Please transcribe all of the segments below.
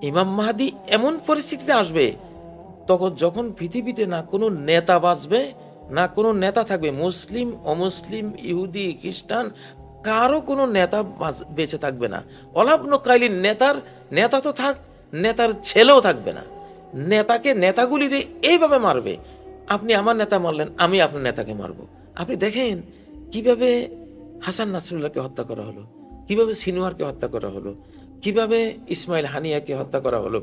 ইমাম মাহদি এমন পরিস্থিতিতে আসবে তখন যখন পৃথিবীতে না কোনো নেতা বাঁচবে, না কোনো নেতা থাকবে, মুসলিম অমুসলিম ইহুদি খ্রিস্টান কারো কোনো নেতা বেঁচে থাকবে না। অলাবন কাইলিন নেতা তো থাক, নেতার ছেলেও থাকবে না। নেতাকে নেতাগুলিরে এইভাবে মারবে, আপনি আমার নেতা মারলেন, আমি আপনার নেতাকে মারব। আপনি দেখেন কিভাবে হাসান নাসরুল্লাহকে হত্যা করা হলো, কিভাবে সিনোয়ারকে হত্যা করা হলো, কিভাবে ইসমাইল হানিয়াকে হত্যা করা হলো,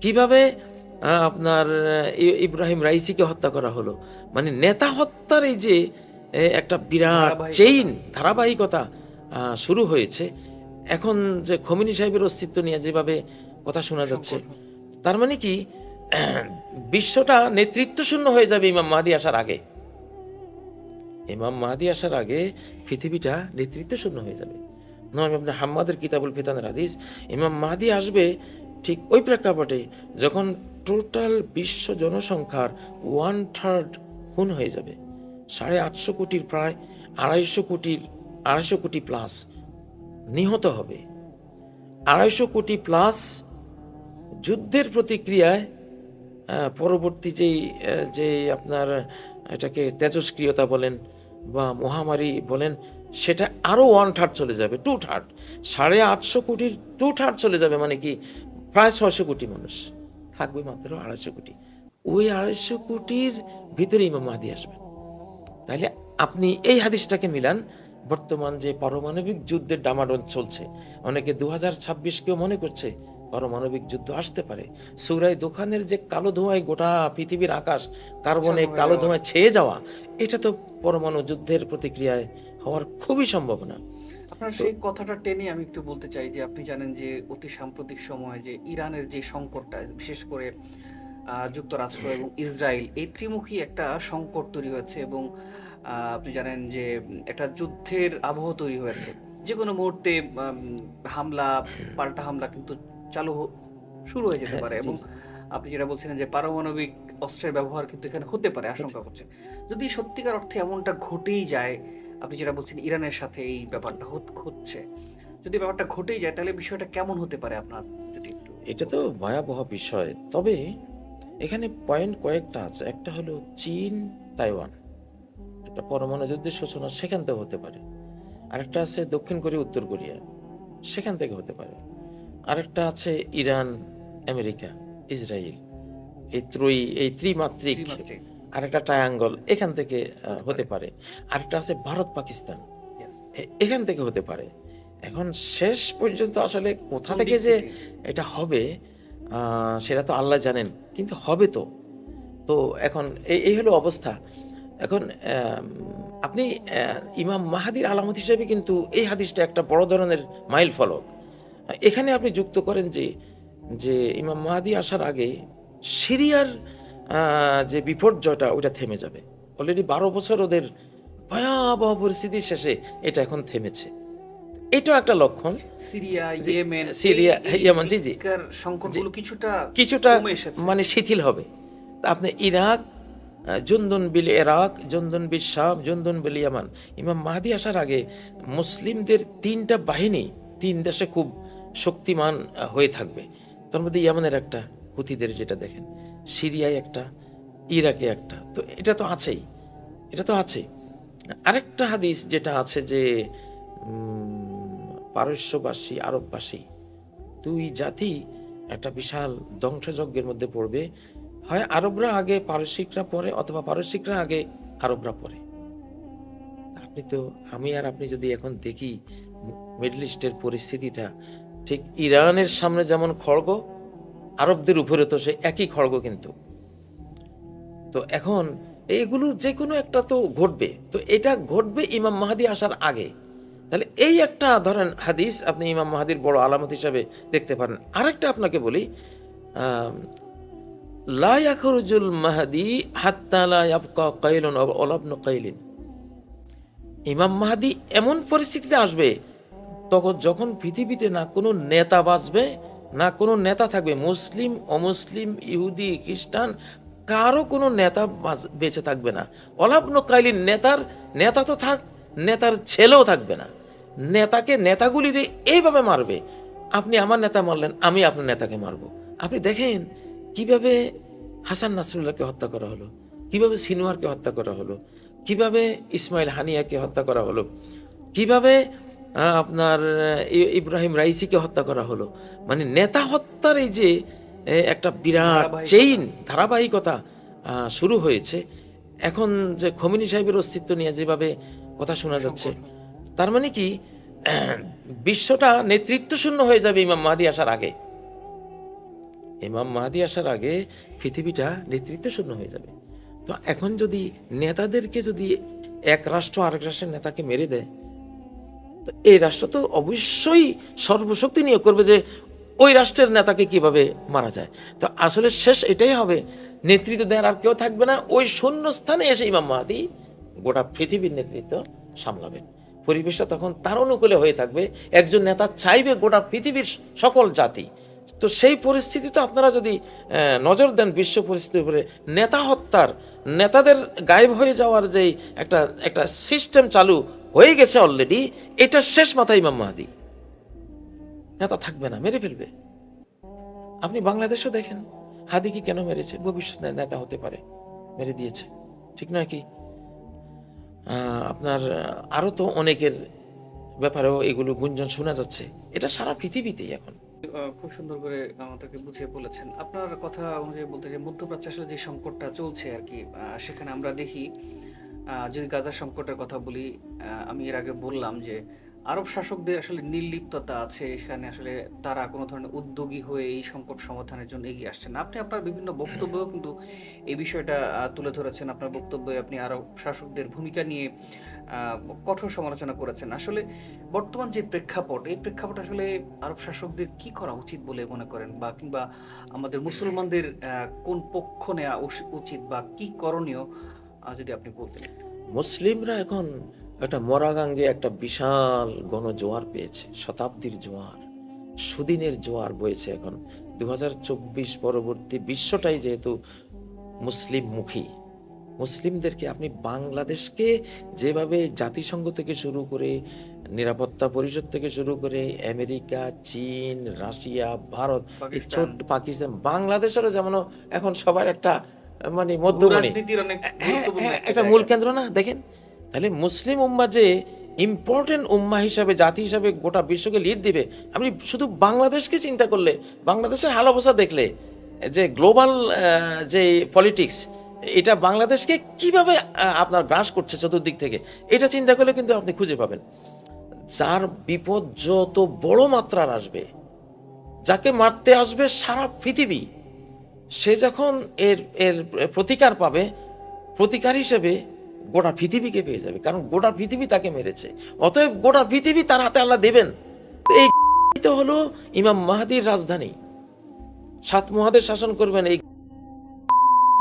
কিভাবে আপনার ইব্রাহিম রাইসিকে হত্যা করা হলো। মানে নেতা হত্যার এই যে একটা বিরাট চেইন ধারাবাহিকতা শুরু হয়েছে। এখন যে খোমেনি সাহেবের অস্তিত্ব নিয়ে যেভাবে কথা শোনা যাচ্ছে, তার মানে কি বিশ্বটা নেতৃত্ব শূন্য হয়ে যাবে ইমাম মাহদি আসার আগে। ইমাম মাহদি আসার আগে পৃথিবীটা নেতৃত্ব শূন্য হয়ে যাবে। নয় আপনি হাম্মাদের কিতাবুল ফিতানের হাদিস, ইমাম মাহদি আসবে ঠিক ওই প্রেক্ষাপটে যখন টোটাল বিশ্ব জনসংখ্যার 1/3 খুন হয়ে যাবে। 850 কোটির প্রায় 250 কোটি প্লাস নিহত হবে। 250 কোটি প্লাস যুদ্ধের প্রতিক্রিয়ায় পরবর্তী যে আপনার এটাকে তেজস্ক্রিয়তা বলেন বা মহামারী বলেন, সেটা আরও 1/3 চলে যাবে, 2/3, 850 কোটির 2/3 চলে যাবে। মানে কি প্রায় 600 কোটি মানুষ থাকবে, মাত্র 250 কোটি। ওই 250 কোটির ভিতরে ইমাম মাহদি আসবে। তাহলে আপনি এই হাদিসটাকে মিলান, বর্তমান যে পারমাণবিক যুদ্ধের ডামাডোল চলছে, অনেকে 2026কেও মনে করছে পারমাণবিক যুদ্ধ আসতে পারে। সূরা দোকানের যে কালো ধোঁয়ায় গোটা পৃথিবীর আকাশ কার্বনে কালো ধোঁয়ায় ছেয়ে যাওয়া, এটা তো পরমাণু যুদ্ধের প্রতিক্রিয়ায় হওয়ার খুবই সম্ভাবনা। আপনার সেই কথাটা টেনে আমি একটু বলতে চাই যে আপনি জানেন যে অতি সাম্প্রতিক সময়ে যে ইরানের যে সংকটটা, বিশেষ করে যুক্তরাষ্ট্র এবং ইসরায়েল, এই ত্রিমুখী একটা সংকট তৈরি হয়েছে এবং আপনি জানেন যে একটা যুদ্ধের আবহ তৈরি হয়েছে। যে কোনো মুহূর্তে হামলা, পাল্টা হামলা কিন্তু শুরু হয়ে যেতে পারে এবং আপনি যেটা বলছিলেন যে পারমাণবিক অস্ত্রের ব্যবহার কিন্তু এখানে হতে পারে, আশঙ্কা করছে। যদি সত্যিকার অর্থে এমনটা ঘটেই যায়, আপনি যেটা বলছেন ইরানের সাথে এই ব্যাপারটা হচ্ছে, যদি ব্যাপারটা ঘটেই যায় তাহলে বিষয়টা কেমন হতে পারে আপনার যদি একটু। এটা তো ভয়াবহ বিষয়, তবে এখানে পয়েন্ট কয়েকটা আছে। একটা হলো চীন তাইওয়ান, একটা পরমাণু যুদ্ধের সূচনা সেখান থেকে হতে পারে। আরেকটা আছে দক্ষিণ কোরিয়া উত্তর কোরিয়া, সেখান থেকে হতে পারে। আরেকটা আছে ইরান আমেরিকা ইসরায়েল, এই ত্রিমাত্রিক আরেকটা ট্রায়াঙ্গল, এখান থেকে হতে পারে। আরেকটা আছে ভারত পাকিস্তান, এখান থেকে হতে পারে। এখন শেষ পর্যন্ত আসলে কোথা থেকে যে এটা হবে সেটা তো আল্লাহ জানেন, কিন্তু হবে তো। তো এখন এই হলো অবস্থা। এখন আপনি ইমাম মাহাদির আলামত হিসেবে কিন্তু এই হাদিসটা একটা বড় ধরনের মাইল ফলক। এখানে আপনি যুক্ত করেন যে ইমাম মাহাদি আসার আগে সিরিয়ার যে বিপর্যয়টা ওইটা থেমে যাবে। অলরেডি 12 বছর ওদের ভয়াবহ পরিস্থিতি শেষে এটা এখন থেমেছে, এটাও একটা লক্ষণ। সিরিয়া ইয়েমেন জি সংকটগুলো কিছুটা মানে শিথিল হবে। আপনি ইরাক, জুন্দুন বিল ইরাক, জুন্দুন বিল শাম, জুন্দুন বিল ইয়ামান। ইমাম মাহদি আসার আগে মুসলিমদের 3টা বাহিনী 3 দেশে খুব শক্তিমান হয়ে থাকবে। তার মধ্যে ইয়ামানের একটা, হুতিদের যেটা দেখেন, সিরিয়ায় একটা, ইরাকে একটা, তো এটা তো আছেই। আরেকটা হাদিস যেটা আছে যে পারস্যবাসী আরববাসী 2 জাতি একটা বিশাল ধ্বংসযজ্ঞের মধ্যে পড়বে। হয় আরবরা আগে পারসিকরা পরে, অথবা পারসিকরা আগে আরবরা পরে। আপনি যদি এখন দেখি মিডল ইস্টের পরিস্থিতিটা, ঠিক ইরানের সামনে যেমন খড়গ, আরবদের উপরে তো সে একই খড়গ। কিন্তু তো এখন এইগুলো যে কোনো একটা তো ঘটবে, তো এটা ঘটবে ইমাম মাহদি আসার আগে। তাহলে এই একটা ধরেন হাদিস আপনি ইমাম মাহদির বড় আলামত হিসাবে দেখতে পারেন। আরেকটা আপনাকে বলি, লা ইয়াখরুজুল মাহদি হাত্তা লা ইয়াবকা কাইলুন ওয়া ইবনু কাইলিন। ইমাম মাহদি এমন পরিস্থিতিতে আসবে তখন যখন পৃথিবীতে না কোনো নেতা বাঁচবে, না কোনো নেতা থাকবে, মুসলিম অমুসলিম ইহুদি খ্রিস্টান কারো কোনো নেতা বেঁচে থাকবে না। ইবনু কাইলিন নেতা তো থাক, নেতার ছেলেও থাকবে না। নেতাকে নেতাগুলিরে এইভাবে মারবে, আপনি আমার নেতা মারলেন, আমি আপনার নেতাকে মারব। আপনি দেখেন কিভাবে হাসান নাসরুল্লাহকে হত্যা করা হলো, কিভাবে সিনোয়ারকে হত্যা করা হলো, কিভাবে ইসমাইল হানিয়াকে হত্যা করা হলো, কিভাবে আপনার ইব্রাহিম রাইসিকে হত্যা করা হলো। মানে নেতা হত্যার এই যে একটা বিরাট চেইন ধারাবাহিকতা শুরু হয়েছে। এখন যে খোমেনি সাহেবের অস্তিত্ব নিয়ে যেভাবে কথা শোনা যাচ্ছে, তার মানে কি বিশ্বটা নেতৃত্ব শূন্য হয়ে যাবে ইমাম মাহদী আসার আগে। ইমাম মাহদী আসার আগে পৃথিবীটা নেতৃত্ব শূন্য হয়ে যাবে। তো এখন যদি নেতাদেরকে যদি এক রাষ্ট্র আরেক রাষ্ট্রের নেতাকে মেরে দেয়, তো এই রাষ্ট্র তো অবশ্যই সর্বশক্তি নিয়োগ করবে যে ওই রাষ্ট্রের নেতাকে কিভাবে মারা যায়। তো আসলে শেষ এটাই হবে, নেতৃত্ব দেওয়ার আর কেউ থাকবে না। ওই শূন্য স্থানে এসে ইমাম মাহদী গোটা পৃথিবীর নেতৃত্ব সামলাবেন। পরিবেশটা তখন তার অনুকূলে হয়ে থাকবে। একজন নেতা চাইবে গোটা পৃথিবীর সকল জাতি। তো সেই পরিস্থিতি তো আপনারা যদি নজর দেন বিশ্ব পরিস্থিতির উপরে, নেতা হত্যার, নেতাদের গায়েব হয়ে যাওয়ার যে একটা একটা সিস্টেম চালু হয়ে গেছে অলরেডি, এটা শেষ মাথায় ইমাম মাহদী। নেতা থাকবে না, মেরে ফেলবে। আপনি বাংলাদেশও দেখেন, হাদিকে কেন মেরেছে? ভবিষ্যৎ নেতা হতে পারে, মেরে দিয়েছে, ঠিক নয় কি? আপনার আরো তো অনেকের ব্যাপারেও এগুলো গুঞ্জন শোনা যাচ্ছে। এটা সারা পৃথিবীতেই এখন। খুব সুন্দর করে আমাদেরকে বুঝিয়ে বলেছেন। আপনার কথা অনুযায়ী বলতে যে মধ্যপ্রাচ্যে আসলে যে সংকটটা চলছে আর কি, সেখানে আমরা দেখি, যদি গাজার সংকটের কথা বলি, আমি এর আগে বললাম যে আরব শাসকদের আসলে নির্লিপ্ততা আছে এখানে। আসলে তারা কোনো ধরনের উদ্যোগী হয়ে এই সংকট সমাধানের জন্য এগিয়ে আসছেন না। আপনি আপনার বিভিন্ন বক্তব্যেও কিন্তু এই বিষয়টা তুলে ধরেছেন। আপনার বক্তব্যে আপনি আরব শাসকদের ভূমিকা নিয়ে কঠোর সমালোচনা করেছেন। আসলে বর্তমান যে প্রেক্ষাপট, এই প্রেক্ষাপট আসলে আরব শাসকদের কি করা উচিত বলে মনে করেন, বা কিংবা আমাদের মুসলমানদের কোন পক্ষ নেওয়া উচিত বা কি করণীয়, যদি আপনি বলতেন। মুসলিমরা এখন একটা মরাগাঙ্গে একটা বিশাল গণজোয়ার পেয়েছে, শতাব্দীর জোয়ার, সুদিনের জোয়ার বয়েছে এখন। 2024 পরবর্তী বিশ্বটাই যেহেতু মুসলিম মুখী, মুসলিমদেরকে আপনি বাংলাদেশকে যেভাবে জাতিসংঘ থেকে শুরু করে, নিরাপত্তা পরিষদ থেকে শুরু করে, আমেরিকা, চীন, রাশিয়া, ভারত, এই ছোট্ট পাকিস্তান, বাংলাদেশেরও যেমন এখন সবার একটা মানে মধ্যমণি, রাজনীতির অনেক গুরুত্বপূর্ণ একটা মূল কেন্দ্র না দেখেন। তাহলে মুসলিম উম্মাহ যে ইম্পর্টেন্ট উম্মাহ হিসাবে, জাতি হিসাবে গোটা বিশ্বকে লিড দিবে, আপনি শুধু বাংলাদেশকে চিন্তা করলে, বাংলাদেশের হাল অবস্থা দেখলে, যে গ্লোবাল যে পলিটিক্স, এটা বাংলাদেশকে কিভাবে আপনার গ্রাস করছে চতুর্দিক থেকে, এটা চিন্তা করলে কিন্তু আপনি খুঁজে পাবেন যার বিপদ যত বড় মাত্রার আসবে, যাকে মারতে আসবে সারা পৃথিবী, সে যখন এর এর প্রতিকার পাবে, প্রতিকার হিসেবে গোটা পৃথিবীকে পেয়ে যাবে, কারণ গোটা পৃথিবী তাকে মেরেছে। অতএব গোটা পৃথিবী তার হাতে আল্লাহ দেবেন। এই তো হলো ইমাম মাহদীর রাজধানী, 7 মহাদেশ শাসন করবেন এই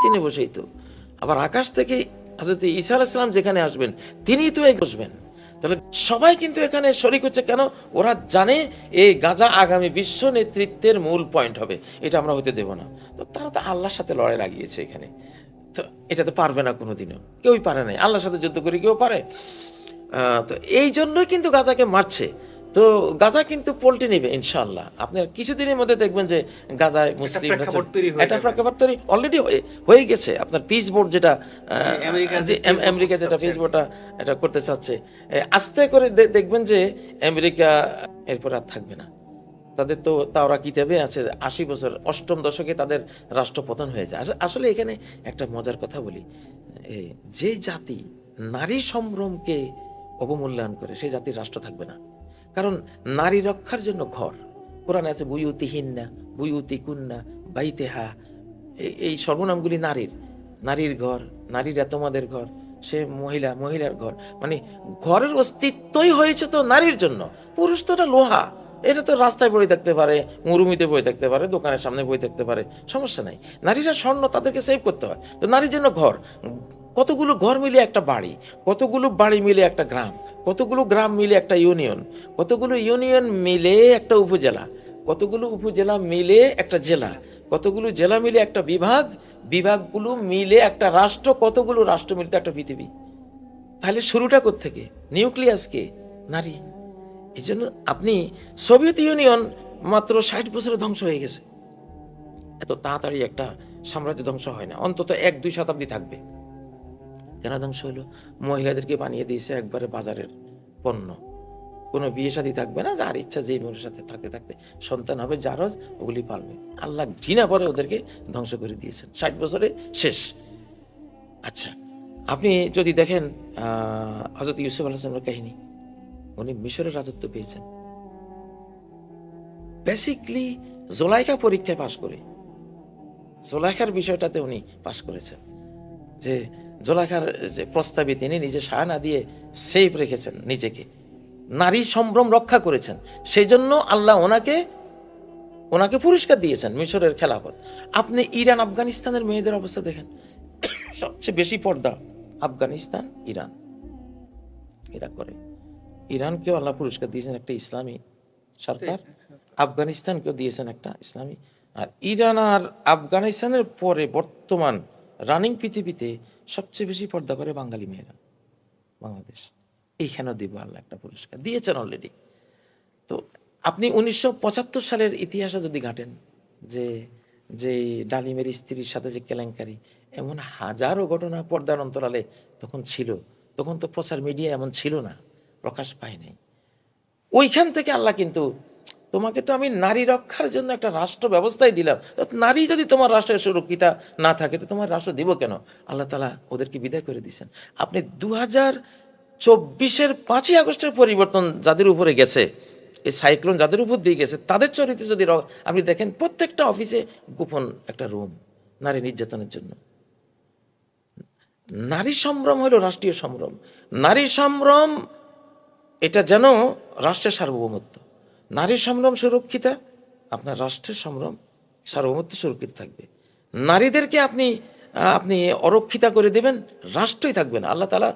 চীনে বসেই। তো আবার আকাশ থেকে হযরত ঈসা আলাইহিস সালাম যেখানে আসবেন, তিনিই তো বসবেন। তাহলে সবাই কিন্তু এখানে শরিক হচ্ছে কেন? ওরা জানে এই গাজা আগামী বিশ্ব নেতৃত্বের মূল পয়েন্ট হবে, এটা আমরা হতে দেব না। তো তারা তো আল্লাহর সাথে লড়াই লাগিয়েছে এখানে। তো এটা তো পারবে না কোনোদিনও, কেউই পারে নাই। আল্লাহর সাথে যুদ্ধ করে কেউ পারে? তো এই জন্যই কিন্তু গাজাকে মারছে। তো গাজা কিন্তু পল্টে নেবে ইনশাআল্লাহ। আপনার কিছুদিনের মধ্যে দেখবেন যে গাজায় মুসলিম একটা প্রেক্ষাপট তৈরি অলরেডি হয়ে গেছে। আপনার পিস বোর্ড যেটা আমেরিকা যেটা পিস বোর্ডটা এটা করতে চাচ্ছে, আস্তে করে দেখবেন যে আমেরিকা এরপর আর থাকবে না। তাদের তো তাওরা কিতাবে আছে 80 বছর, 8ম দশকে তাদের রাষ্ট্রপতন হয়ে যায়। আসলে এখানে একটা মজার কথা বলি, যে জাতি নারী সম্ভ্রমকে অবমূল্যায়ন করে সেই জাতির রাষ্ট্র থাকবে না। কারণ নারী রক্ষার জন্য ঘর, কোরআনে আছে বুয়ুতিহিন্না, বুয়ুতিকুন্না, বাইতেহা, এই সর্বনামগুলি নারীর। নারীর ঘর, নারীরা তোমাদের ঘর, সে মহিলার ঘর। মানে ঘরের অস্তিত্বই হয়েছে তো নারীর জন্য। পুরুষ তো এটা লোহা, এটা তো রাস্তায় বই থাকতে পারে, মরুমিতে বই থাকতে পারে, দোকানের সামনে বই থাকতে পারে, সমস্যা নাই। নারীরা স্বর্ণ, তাদেরকে সেভ করতে হয়। তো নারীর জন্য ঘর, কতগুলো ঘর মিলে একটা বাড়ি, কতগুলো বাড়ি মিলে একটা গ্রাম, কতগুলো গ্রাম মিলে একটা ইউনিয়ন, কতগুলো ইউনিয়ন মিলে একটা উপজেলা, কতগুলো উপজেলা মিলে একটা জেলা, কতগুলো জেলা মিলে একটা বিভাগ, বিভাগগুলো মিলে একটা রাষ্ট্র, কতগুলো রাষ্ট্র মিলে একটা পৃথিবী। তাহলে শুরুটা কোত্থেকে? নিউক্লিয়াসকে নারী। এই জন্য আপনি সোভিয়েত ইউনিয়ন মাত্র 60 বছরে ধ্বংস হয়ে গেছে। এত তাড়াতাড়ি একটা সাম্রাজ্য ধ্বংস হয় না, অন্তত 1-2 শতাব্দী থাকবে। কেন ধ্বংস হলো? মহিলাদেরকে বানিয়ে দিয়েছে একবারে বাজারের পণ্য। কোনো বিয়ে শাদী থাকবে না, যার ইচ্ছা যেই মেয়ের সাথে থাকতে থাকতে সন্তান হবে, জারজ ওগুলি পালবে। আল্লাহ ঘৃণা পরে ওদেরকে ধ্বংস করে দিয়েছেন, 60 বছরে শেষ। আচ্ছা, আপনি যদি দেখেন হযরত ইউসুফ আলাইহিস সালামের কাহিনী, উনি মিশরের রাজত্ব পেয়েছেন বেসিকলি জোলাইখা পরীক্ষায় পাশ করে। জোলাইখার বিষয়টাতে উনি পাশ করেছেন, যে জোলাইখার যে প্রস্তাবে তিনি নিজে সায় না দিয়ে সেফ রেখেছেন নিজেকে, নারী সম্ভ্রম রক্ষা করেছেন, সেই জন্য আল্লাহ ওনাকে পুরস্কার দিয়েছেন মিশরের খেলাফত। আপনি ইরান আফগানিস্তানের মেয়েদের অবস্থা দেখেন, সবচেয়ে বেশি পর্দা আফগানিস্তান, ইরান, এরা করে। ইরানকেও আল্লাহ পুরস্কার দিয়েছেন একটা ইসলামী সরকার, আফগানিস্তানকেও দিয়েছেন একটা ইসলামী। আর ইরান আর আফগানিস্তানের পরে বর্তমান রানিং পৃথিবীতে সবচেয়ে বেশি পর্দা করে বাঙালি মেয়েরা, বাংলাদেশ। এইখানেও দিব আল্লাহ একটা পুরস্কার দিয়েছেন অলরেডি। তো আপনি 1975 সালের ইতিহাসে যদি ঘাটেন, যে ডালিমের স্ত্রীর সাথে যে কেলেঙ্কারি, এমন হাজারো ঘটনা পর্দার অন্তরালে তখন ছিল। তখন তো প্রচার মিডিয়া এমন ছিল না, প্রকাশ পায় নাই। ওইখান থেকে আল্লাহ কিন্তু, তোমাকে তো আমি নারী রক্ষার জন্য একটা রাষ্ট্র ব্যবস্থায় দিলাম, নারী যদি তোমার রাষ্ট্রের সুরক্ষিতা না থাকে তো তোমার রাষ্ট্র দিব কেন? আল্লাহ তাআলা ওদেরকে বিদায় করে দিয়েছেন। আপনি 2024-এর 5ই আগস্টের পরিবর্তন যাদের উপরে গেছে, এই সাইক্লোন যাদের উপর দিয়ে গেছে, তাদের চরিত্র যদি আপনি দেখেন, প্রত্যেকটা অফিসে গোপন একটা রুম নারী নির্যাতনের জন্য। নারী সম্ভ্রম হলো রাষ্ট্রীয় সম্ভ্রম। নারী সম্ভ্রম এটা যেন রাষ্ট্রের সার্বভৌমত্ব। নারী সম্ভ্রম সুরক্ষিতা, আপনার রাষ্ট্রের সম্ভ্রম সার্বভৌমত্ব সুরক্ষিত থাকবে। নারীদেরকে আপনি অরক্ষিতা করে দেবেন, রাষ্ট্রই থাকবে না। আল্লাহ তাআলা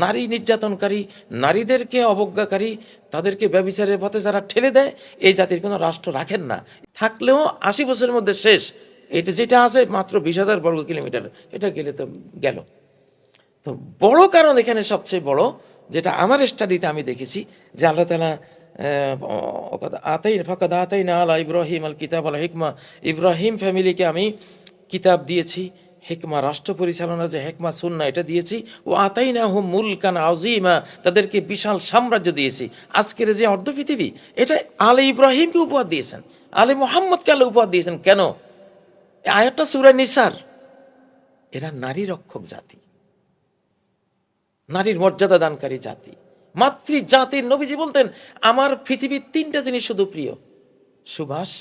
নারী নির্যাতনকারী, নারীদেরকে অবজ্ঞাকারী, তাদেরকে ব্যভিচারের পথে যারা ঠেলে দেয়, এই জাতির কোনো রাষ্ট্র রাখেন না। থাকলেও 80 বছরের মধ্যে শেষ। এটা যেটা আছে মাত্র 20,000 বর্গ কিলোমিটার, এটা গেলে তো গেল। তো বড় কারণ এখানে সবচেয়ে বড়, যেটা আমার স্টাডিতে আমি দেখেছি, যে আল্লাহ তাআলা আতাইনা আলা ইব্রাহিম আল কিতাব আল হিকমা, ইব্রাহিম ফ্যামিলিকে আমি কিতাব দিয়েছি, হিকমা রাষ্ট্র পরিচালনা যে হিকমা সুন্নাহ এটা দিয়েছি। ও আতাইনাহুম মুলকান আযীমা, তাদেরকে বিশাল সাম্রাজ্য দিয়েছি। আজকের যে অর্ধ পৃথিবী, এটা আলে ইব্রাহিমকে উপহার দিয়েছেন, আলে মুহাম্মদকে আল্লাহ উপহার দিয়েছেন। কেন? আয়াতটা সূরা নিসার। এরা নারী রক্ষক জাতি, নারীর মর্যাদা দানকারী জাতি, মাতৃ জাতির। নবীজি বলতেন, আমার পৃথিবীর 3টা জিনিস শুধু প্রিয়, সুবাস,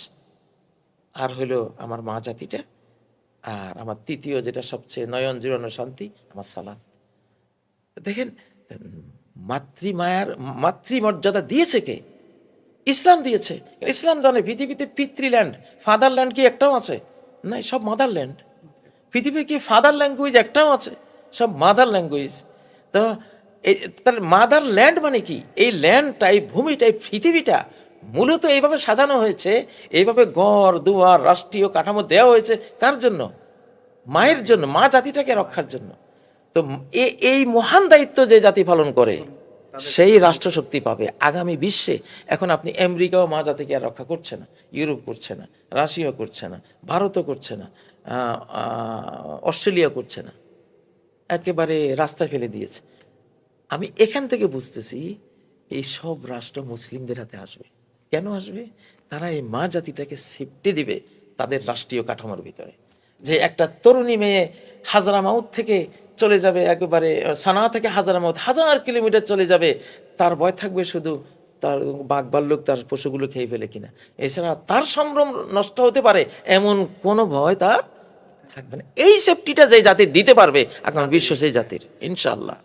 আর হলো আমার মা জাতিটা, আর আমার তৃতীয় যেটা সবচেয়ে নয়ন জুড়ানো শান্তি, আমার সালাত। দেখেন, মাতৃমর্যাদা দিয়েছে কে? ইসলাম দিয়েছে। ইসলাম জানে পৃথিবীতে পিতৃল্যান্ড, ফাদারল্যান্ড কি একটাও আছে? নাই, সব মাদারল্যান্ড। পৃথিবীতে কি ফাদার ল্যাঙ্গুয়েজ একটাও আছে? সব মাদার ল্যাঙ্গুয়েজ। তো তাহলে মাদার ল্যান্ড মানে কি? এই ল্যান্ডটা, এই ভূমিটা, এই পৃথিবীটা মূলত এইভাবে সাজানো হয়েছে, এইভাবে ঘর দুয়ার রাষ্ট্রীয় কাঠামো দেওয়া হয়েছে কার জন্য? মায়ের জন্য, মা জাতিটাকে রক্ষার জন্য। তো এই মহান দায়িত্ব যে জাতি পালন করে, সেই রাষ্ট্রশক্তি পাবে আগামী বিশ্বে। এখন আপনি আমেরিকাও মা জাতিকে আর রক্ষা করছে না, ইউরোপ করছে না, রাশিয়া করছে না, ভারতও করছে না, অস্ট্রেলিয়া করছে না, একেবারে রাস্তায় ফেলে দিয়েছে। আমি এখান থেকে বুঝতেছি এই সব রাষ্ট্র মুসলিমদের হাতে আসবে। কেন আসবে? তারা এই মা জাতিটাকে সেফটি দিবে তাদের রাষ্ট্রীয় কাঠামোর ভিতরে। যে একটা তরুণী মেয়ে হাজারামাউত থেকে চলে যাবে, একেবারে সানা থেকে হাজারামাউত 1000 কিলোমিটার চলে যাবে, তার ভয় থাকবে শুধু তার বাঘ ভাল্লুক তার পশুগুলো খেয়ে ফেলে কিনা। এছাড়া তার সম্ভ্রম নষ্ট হতে পারে এমন কোনো ভয় তার থাকবে না। এই সেফটিটা যে জাতির দিতে পারবে আগামী বিশ্ব, সেই জাতির ইনশাআল্লাহ।